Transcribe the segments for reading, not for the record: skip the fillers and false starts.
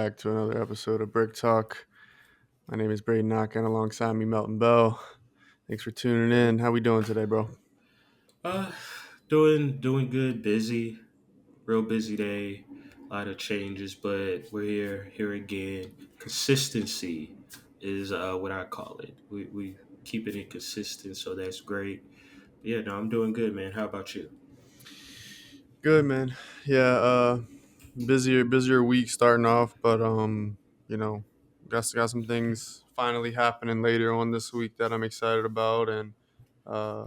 back to another episode of Brick Talk. My name is Braden Naquin, alongside me, Melton Bell. Thanks for tuning in. How we doing today, bro? Uh, doing good. Busy, real busy day. A lot of changes, but we're here again. Consistency is what I call it. We keeping it consistent, so that's great. Yeah, no, I'm doing good, man. How about you? Good, man. Yeah, busier week starting off, but you know, got some things finally happening later on this week that I'm excited about, and uh,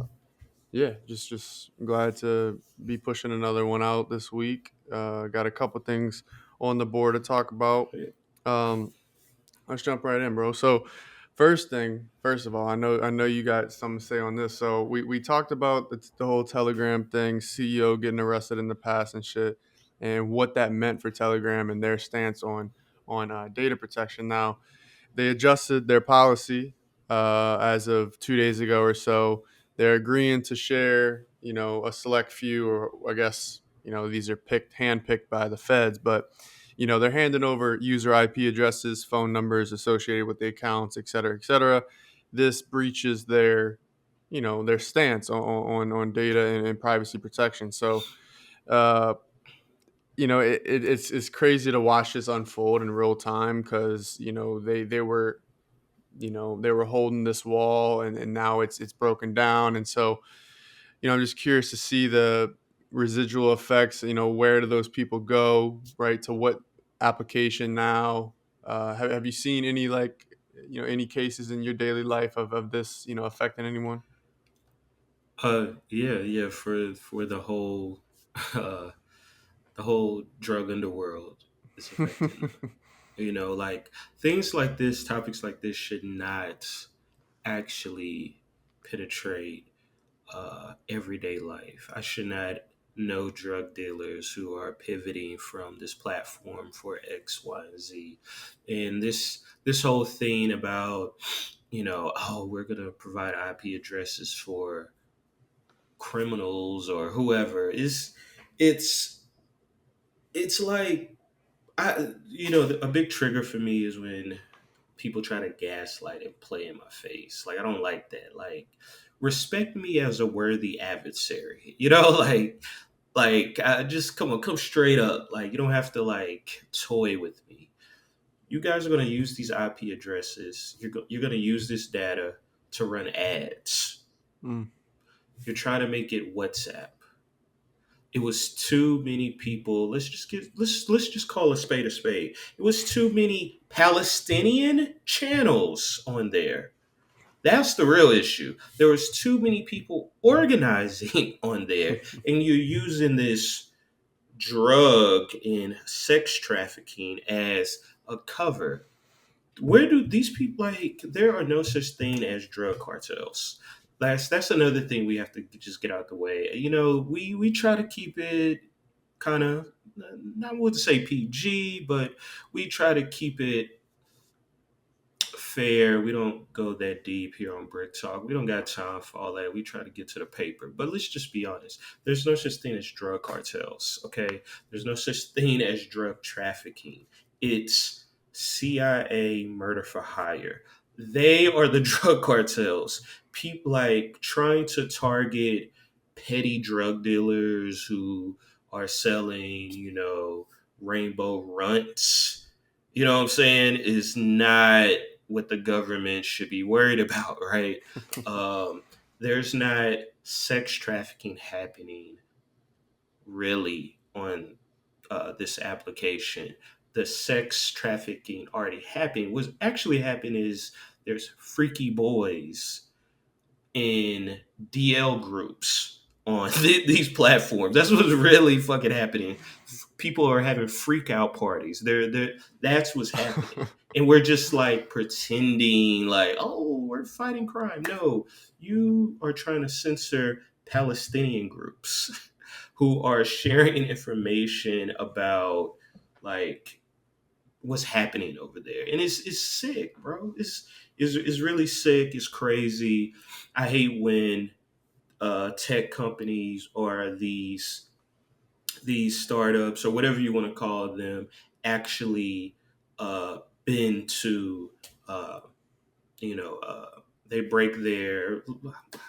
yeah, just glad to be pushing another one out this week. Got a couple things on the board to talk about. Um, Let's jump right in, bro. So, first of all, I know you got something to say on this. So we talked about the whole Telegram thing, CEO getting arrested in the past and shit, and what that meant for Telegram and their stance on data protection. Now, they adjusted their policy as of 2 days ago or so. They're agreeing to share, a select few, or I guess, these are handpicked by the feds, but they're handing over user IP addresses, phone numbers associated with the accounts, et cetera, et cetera. This breaches their stance on data and privacy protection. So, uh, it's crazy to watch this unfold in real time because they were holding this wall, and now it's broken down. And so I'm just curious to see the residual effects. Where do those people go, right, to what application now? Have you seen any, like, any cases in your daily life of this affecting anyone? Yeah. For uh, the whole drug underworld is affecting. Like things like this, topics like this should not actually penetrate everyday life. I should not know drug dealers who are pivoting from this platform for X, Y, and Z. And this whole thing about, oh, we're gonna provide IP addresses for criminals or whoever is it's it's like a big trigger for me is when people try to gaslight and play in my face. Like I don't like that. Like respect me as a worthy adversary. Like I just come straight up. Like you don't have to like toy with me. You guys are gonna use these IP addresses. You're gonna use this data to run ads. Mm. You're trying to make it WhatsApp. It was too many people. Let's just call a spade a spade. It was too many Palestinian channels on there. That's the real issue. There was too many people organizing on there, and you're using this drug and sex trafficking as a cover. Where do these people like? There are no such thing as drug cartels. That's another thing we have to just get out the way. We try to keep it kind of, I wouldn't say PG, but we try to keep it fair. We don't go that deep here on Brick Talk. We don't got time for all that. We try to get to the paper. But let's just be honest. There's no such thing as drug cartels, okay? There's no such thing as drug trafficking. It's CIA murder for hire. They are the drug cartels. People like trying to target petty drug dealers who are selling, rainbow runts. You know what I'm saying? Is not what the government should be worried about, right? Um, there's not sex trafficking happening really on this application. The sex trafficking already happened. What's actually happened is there's freaky boys in DL groups on these platforms. That's what's really fucking happening. People are having freak out parties. That's what's happening. And we're just like pretending like, oh, we're fighting crime. No, you are trying to censor Palestinian groups who are sharing information about like what's happening over there. And it's sick, bro. It's really sick. It's crazy. I hate when tech companies or these startups or whatever you want to call them actually been to uh, you know, they break their,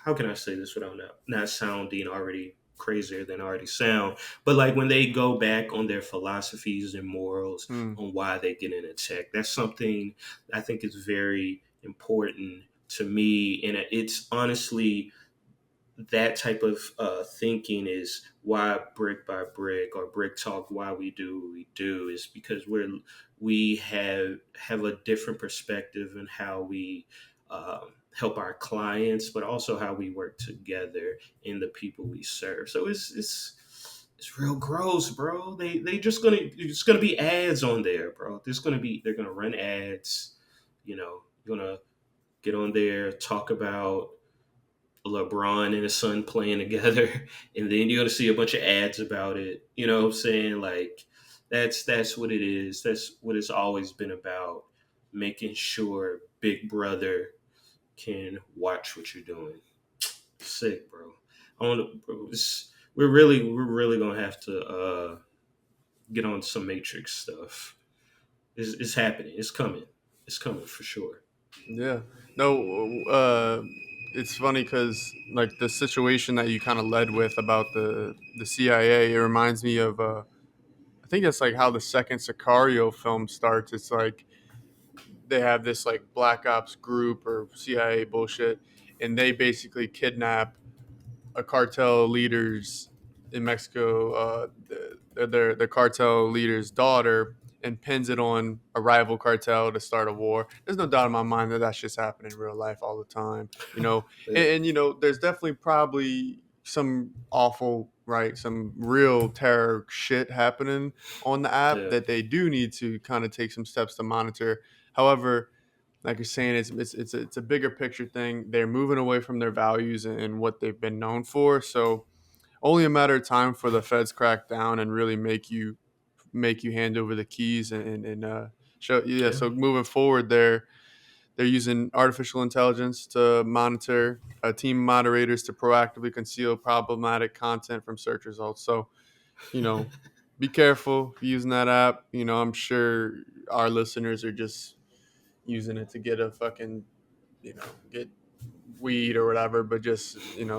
how can I say this without not sounding already crazier than I already sound, but like when they go back on their philosophies and morals Mm, on why they get in a tech, that's something I think is very important to me. And it's honestly, that type of thinking is why brick by brick or brick talk, why we do what we do, is because we have a different perspective in how we help our clients, but also how we work together in the people we serve. So it's real gross, bro. They just gonna it's gonna be ads on there, bro. They're gonna run ads. You're gonna get on there, talk about LeBron and his son playing together, and then you're gonna see a bunch of ads about it. You know what I'm saying? Like that's what it is. That's what it's always been about. Making sure Big Brother can watch what you're doing. Sick, bro. I want to. Bro, we're really gonna have to get on some Matrix stuff. It's happening. It's coming. It's coming for sure. yeah. No, it's funny because like the situation that you kind of led with about the CIA, it reminds me of I think that's like how the second Sicario film starts. It's like they have this like black ops group or CIA bullshit, and they basically kidnap a cartel leaders in Mexico, their cartel leader's daughter, and pins it on a rival cartel to start a war. There's no doubt in my mind that that's just happening in real life all the time, you know. Yeah. You know, there's definitely probably some awful, right, some real terror shit happening on the app Yeah. that they do need to kind of take some steps to monitor. However, like you're saying, it's a bigger picture thing. They're moving away from their values and what they've been known for. So only a matter of time for the feds crack down and really make you hand over the keys and show. Yeah. Yeah. So moving forward, they're using artificial intelligence to monitor a team of moderators to proactively conceal problematic content from search results. So you know, be careful using that app. You know, I'm sure our listeners are just using it to get a fucking get weed or whatever, but just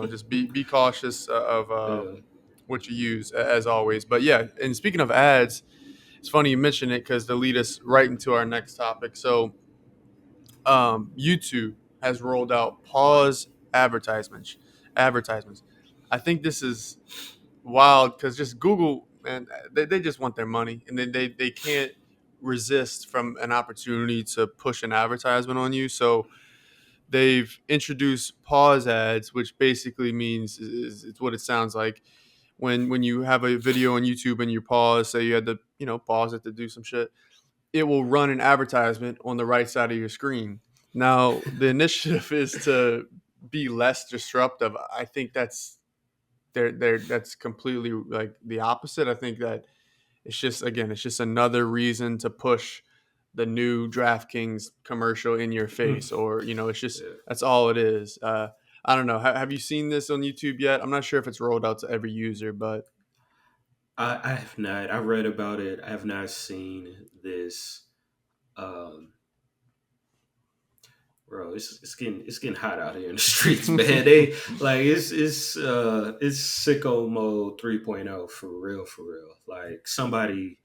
just be cautious of Yeah. what you use as always. But yeah, and speaking of ads, it's funny you mention it because to lead us right into our next topic. So YouTube has rolled out pause advertisements. I think this is wild because just Google, man, they just want their money, and then they can't resist from an opportunity to push an advertisement on you. So they've introduced pause ads, which basically means it's what it sounds like when you have a video on YouTube and you pause, say you had to pause it to do some shit, it will run an advertisement on the right side of your screen. Now the initiative is to be less disruptive. I think that's completely like the opposite. I think that it's just another reason to push the new DraftKings commercial in your face, or it's just Yeah. that's all it is. I don't know. Have you seen this on YouTube yet? I'm not sure if it's rolled out to every user, but I have not. I read about it. I have not seen this. Um, Bro, it's getting hot out here in the streets, man. They like it's sicko mode 3.0 for real, for real. Like somebody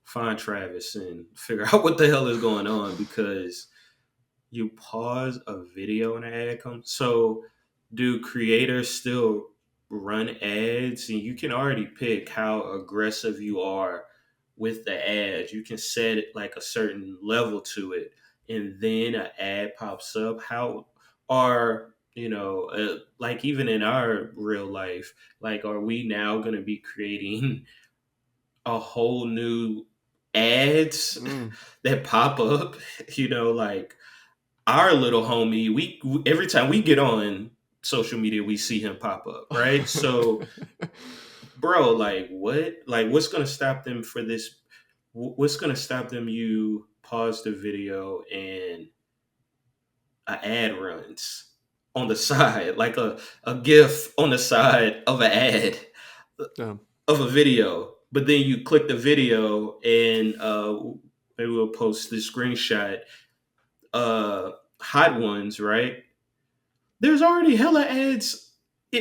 find Travis and figure out what the hell is going on, because you pause a video and an ad comes. So, do creators still run ads? And you can already pick how aggressive you are with the ads. You can set it like a certain level to it, and then an ad pops up. How are like even in our real life, like are we now going to be creating a whole new ads mm. that pop up? Like our little homie, we every time we get on social media, we see him pop up, right? So, bro, like what? Like what's gonna stop them for this? What's gonna stop them? You pause the video and an ad runs on the side, like a GIF on the side of an ad Yeah. of a video, but then you click the video and maybe we'll post this screenshot. Uh, Hot Ones, right? There's already hella ads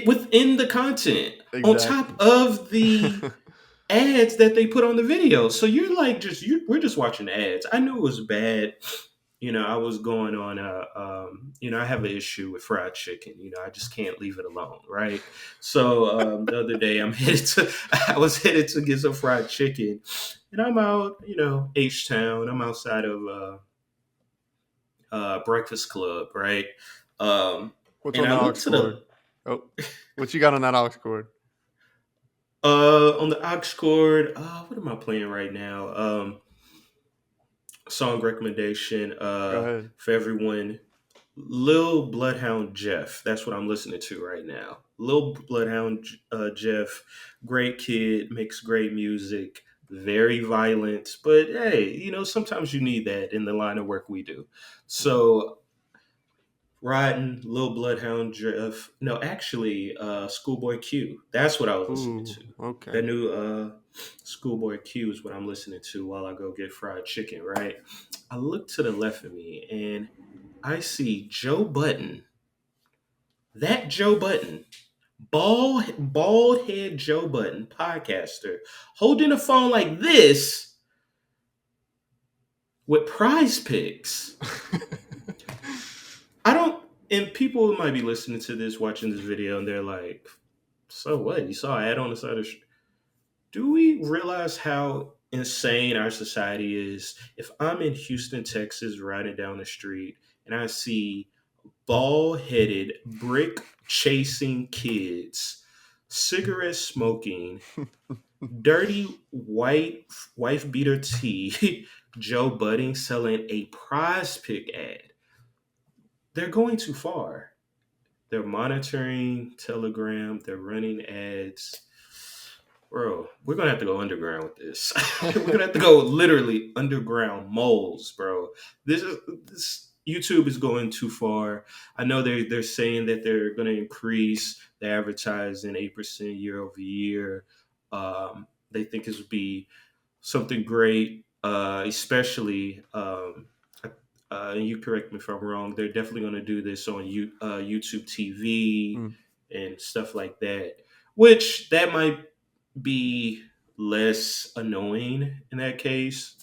within the content on top Exactly. of the ads that they put on the video. So you're like we're just watching ads. I knew it was bad. I was going on I have an issue with fried chicken. I just can't leave it alone, right? So the other day I was headed to get some fried chicken, and I'm out, H Town. I'm outside of Breakfast Club, right? Um, What's and on I the aux looked to cord? the Oh, what you got on that aux cord? on the aux cord. What am I playing right now? Song recommendation Go ahead. for everyone. Lil Bloodhound Jeff. That's what I'm listening to right now. Lil Bloodhound Jeff, great kid, makes great music, very violent, but hey, sometimes you need that in the line of work we do. So riding Lil Bloodhound Jeff. No, actually, Schoolboy Q. That's what I was listening Ooh, to. okay. That new Schoolboy Q is what I'm listening to while I go get fried chicken. Right. I look to the left of me and I see Joe Button. That Joe Button, bald head Joe Button, podcaster, holding a phone like this with Prize Picks. I don't. And people might be listening to this, watching this video, and they're like, "So what? You saw an ad on the side of the Do we realize how insane our society is? If I'm in Houston, Texas, riding down the street, and I see bald headed, brick chasing kids, cigarette smoking, dirty white wife beater tee, Joe Budding selling a prize pick ad, they're going too far. They're monitoring Telegram, they're running ads. Bro, we're gonna have to go underground with this. We're gonna have to go literally underground moles, bro. This YouTube is going too far. I know they're saying that they're gonna increase the advertising 8% year over year. They think this would be something great, especially. And you correct me if I'm wrong. They're definitely going to do this on YouTube TV Mm. and stuff like that. Which that might be less annoying in that case.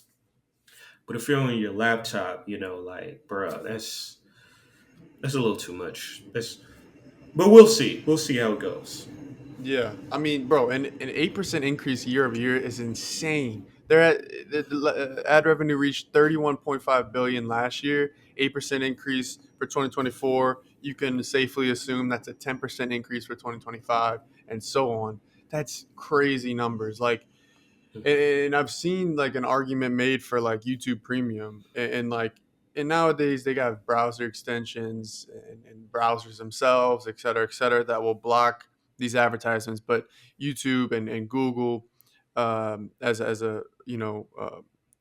But if you're on your laptop, like, bruh, that's a little too much. But we'll see. We'll see how it goes. Yeah, I mean, bro, an 8% increase year over year is insane. They're at ad revenue reached 31.5 billion last year, 8% increase for 2024. You can safely assume that's a 10% increase for 2025, and so on. That's crazy numbers. Like, and I've seen like an argument made for like YouTube Premium, and like, and nowadays they got browser extensions and browsers themselves, et cetera, that will block these advertisements. But YouTube and Google, as a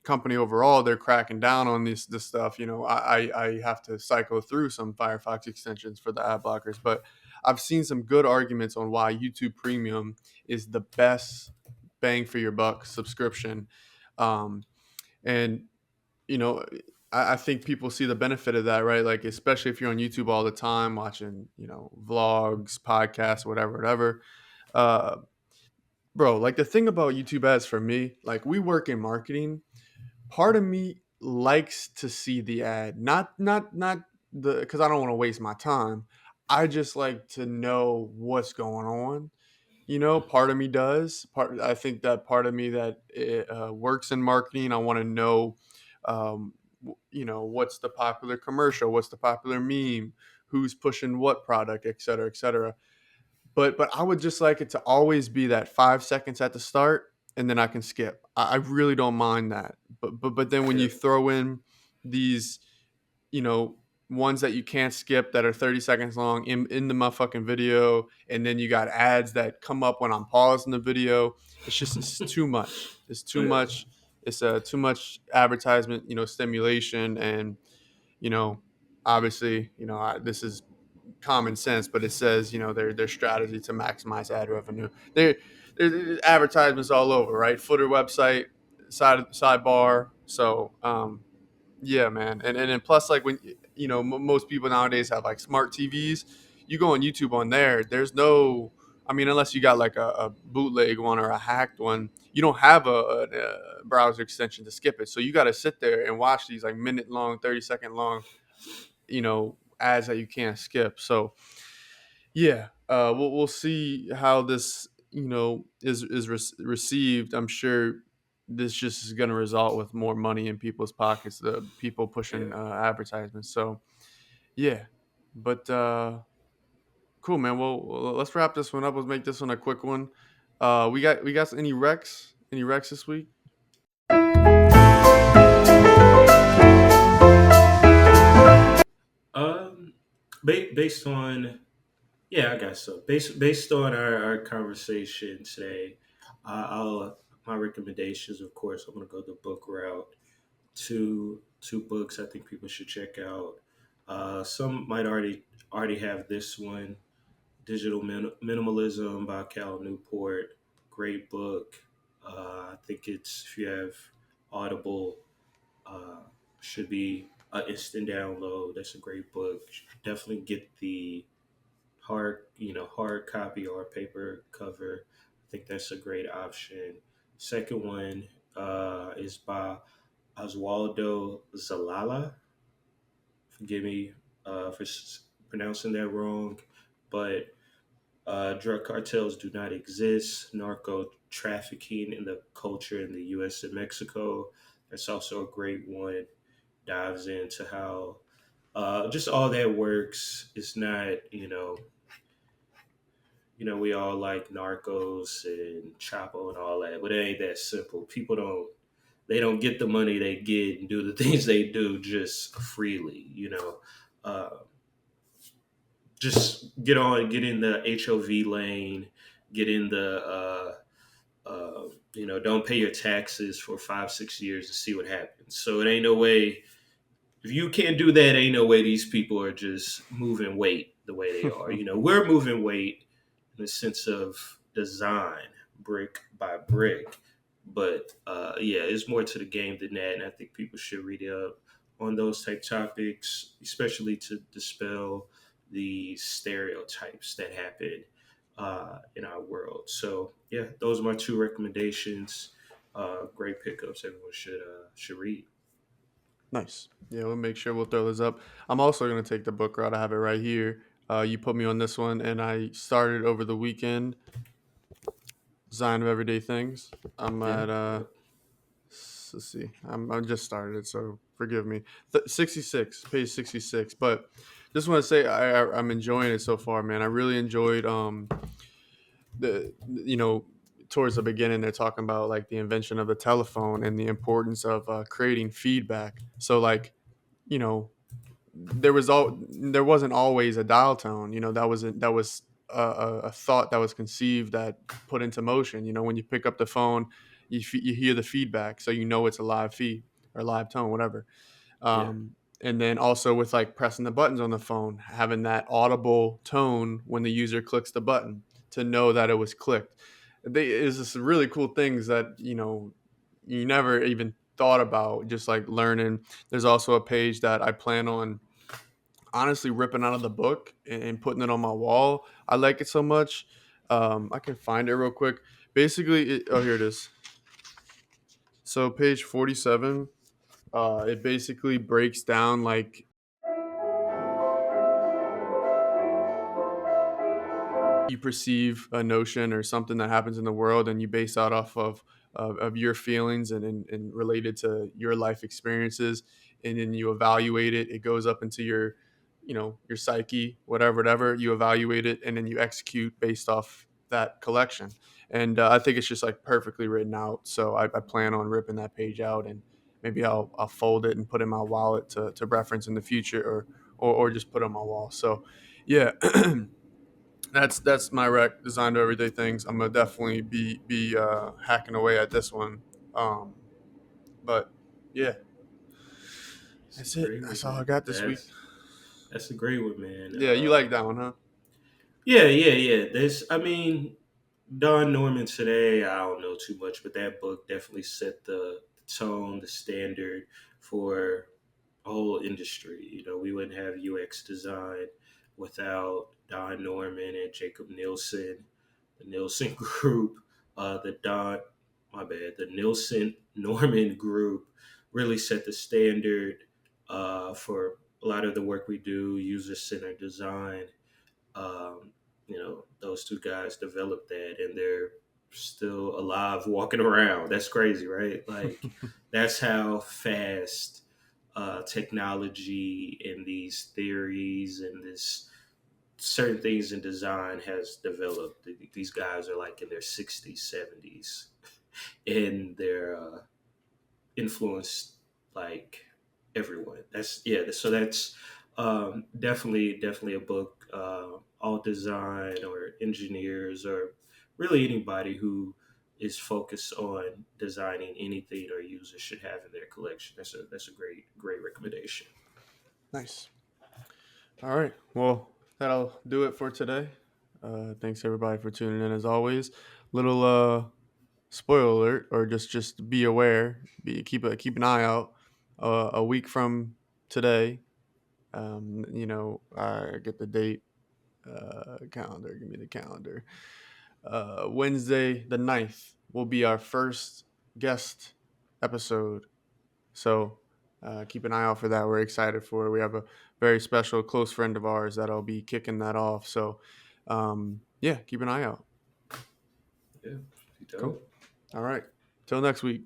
company overall, they're cracking down on this stuff. I have to cycle through some Firefox extensions for the ad blockers, but I've seen some good arguments on why YouTube Premium is the best bang for your buck subscription. Um, and you know, I think people see the benefit of that, right? Like, especially if you're on YouTube all the time watching, vlogs, podcasts, whatever. Uh, bro, like the thing about YouTube ads for me, like we work in marketing. Part of me likes to see the ad, not the because I don't want to waste my time. I just like to know what's going on. Part of me does. I think that part of me that works in marketing, I want to know, what's the popular commercial, what's the popular meme, who's pushing what product, et cetera, et cetera. But I would just like it to always be that 5 seconds at the start, and then I can skip. I really don't mind that. But then when Yeah. you throw in these, you know, ones that you can't skip that are 30 seconds long in the motherfucking video, and then you got ads that come up when I'm pausing the video. It's too much. It's too Yeah. much. It's too much advertisement, stimulation, and you know, obviously, this is common sense, but it says, their strategy to maximize ad revenue. There's advertisements all over, right? Footer website, sidebar. So yeah, man, and then plus like when most people nowadays have like smart TVs, you go on YouTube on there. There's no, I mean, unless you got like a bootleg one or a hacked one, you don't have a browser extension to skip it. So you got to sit there and watch these like minute long, 30-second long, ads that you can't skip. So yeah, we'll see how this is received. I'm sure this just is going to result with more money in people's pockets, the people Yeah. pushing advertisements. So yeah, but cool, man. Well, let's wrap this one up. Let's make this one a quick one. We got any recs this week? Um, based on Yeah, I got so based on our conversation today, I'll my recommendations. Of course, I'm gonna go the book route. Two books I think people should check out. Some might already have this one. Digital Minimalism by Cal Newport. Great book. I think it's if you have Audible, uh, should be an instant download. That's a great book. Definitely get the hard copy or paper cover. I think that's a great option. Second one is by Oswaldo Zalala. Forgive me for pronouncing that wrong, but drug cartels do not exist. Narco trafficking in the culture in the U.S. and Mexico. That's also a great one. Dives into how just all that works. It's not, we all like Narcos and Chapo and all that, but it ain't that simple. People don't get the money they get and do the things they do just freely. Uh, just get in the HOV lane, get in the don't pay your taxes for 5 6 years to see what happens. So it ain't no way. If you can't do that, ain't no way these people are just moving weight the way they are. We're moving weight in the sense of design, brick by brick. But yeah, it's more to the game than that, and I think people should read up on those type topics, especially to dispel the stereotypes that happen in our world. So yeah, those are my two recommendations. Great pickups. Everyone should read. Nice. Yeah, we'll make sure we'll throw this up. I'm also gonna take the book route. I have it right here. You put me on this one, and I started over the weekend. Design of Everyday Things. I'm Yeah, at yeah. let's see. I just started it, so forgive me. 66, page 66. But just want to say I'm enjoying it so far, man. I really enjoyed the towards the beginning they're talking about like the invention of the telephone and the importance of creating feedback. So like you know there wasn't always a dial tone. That was a thought that was conceived, that put into motion. When you pick up the phone, you hear the feedback, so it's a live feed or live tone, whatever. Yeah. And then also with like pressing the buttons on the phone, having that audible tone when the user clicks the button to know that it was clicked. Is this really cool things that you never even thought about, just like learning. There's also a page that I plan on honestly ripping out of the book and putting it on my wall. I like it so much. I can find it real quick. Basically, oh, here it is. So page 47. It basically breaks down like you perceive a notion or something that happens in the world, and you base that off of your feelings and related to your life experiences, and then you evaluate it. It goes up into your psyche, whatever you evaluate it, and then you execute based off that collection. And I think it's just like perfectly written out. So I plan on ripping that page out, and maybe I'll fold it and put it in my wallet to reference in the future, or just put it on my wall. So yeah. That's my rec. Design to everyday things. I'm gonna definitely be hacking away at this one. Um, but yeah, That's a that's it. great one, That's all I man. got this week. That's a great one, man. Yeah, you like that one, huh? Yeah, yeah, yeah. I mean, Don Norman today, I don't know too much, but that book definitely set the tone, the standard for a whole industry. We wouldn't have UX design without Don Norman and Jacob Nielsen, the Nielsen Group, the Don, my bad, the Nielsen Norman Group really set the standard for a lot of the work we do, user centered design. um, those two guys developed that, and they're still alive, walking around. That's crazy, right? Like, that's how fast technology and these theories and this certain things in design has developed. These guys are like in their 60s, 70s, and they're influenced like everyone. That's yeah. So that's definitely a book. All design or engineers or really anybody who is focused on designing anything or users should have in their collection. That's a great recommendation. Nice. All right. Well, that'll do it for today. Thanks everybody for tuning in as always. Little spoiler alert, or just be aware. Keep an eye out. A week from today, I get the date. Calendar. Give me the calendar. Wednesday the 9th will be our first guest episode. So keep an eye out for that. We're excited for it. We have a very special close friend of ours that'll be kicking that off. So yeah, keep an eye out. Yeah, Cool. dope. All right. Till next week.